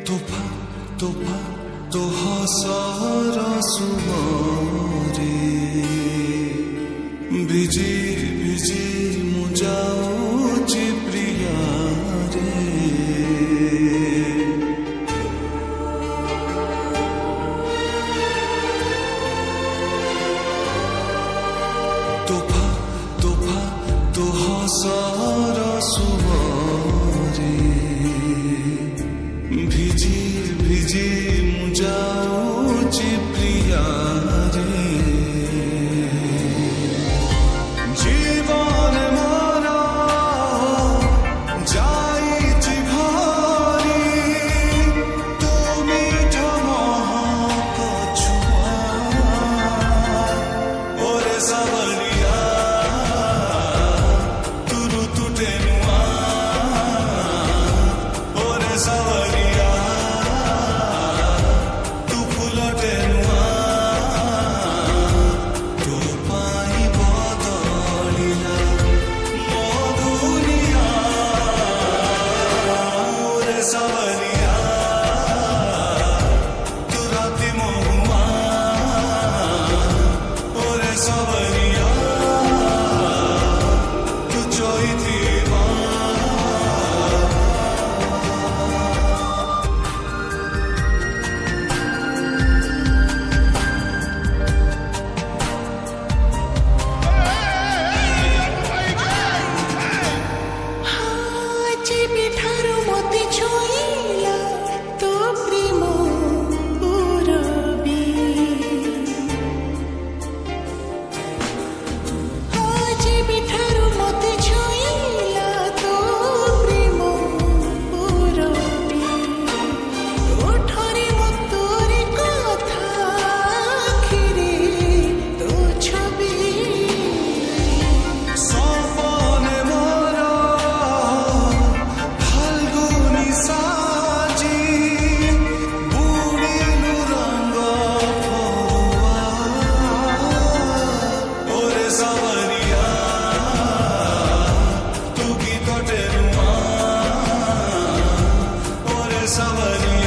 তোফা তোফা তো হসর সুমরে ভিজি ভিজি মু যাଉଛି প্রিয়া রে তোফা তোফা তো হসর সুমরে ভিজি ভিজি মু যাଉଛି প্রিয়া রে জীবন মোরা যাইছি ভারি তুমি ঠমক ছুয়া ওরে সাবরিয়া তুরু তুটে নুয়া ওরে সাবরিয়া তু ফুলটে নুয়া তো পাই বদলিলা মধুরিয়া ওরে সাবরিয়া তু রাতি মহুয়া ওরে সাবরিয়া তু চৈতিমা ଆଜି ପିଠାରୁ ମୋତେ ଛୁଇଁଲା ତୋ ପ୍ରେମ ପୁରବି ଆଜି ପିଠାରୁ ମୋତେ ଛୁଇଁଲା ତୋ ପ୍ରେମ ପୁରବି ଓଠରେ ମତୋରେ କଥା ଆଖିରେ ତୋ ଛବି সপনে মোরা ফাল্গুনি সাজি বুড়িলু রঙ্গ ফরুয়া ওরে সাবরিয়া তু গীতটে নুয়া ওরে সাবরিয়া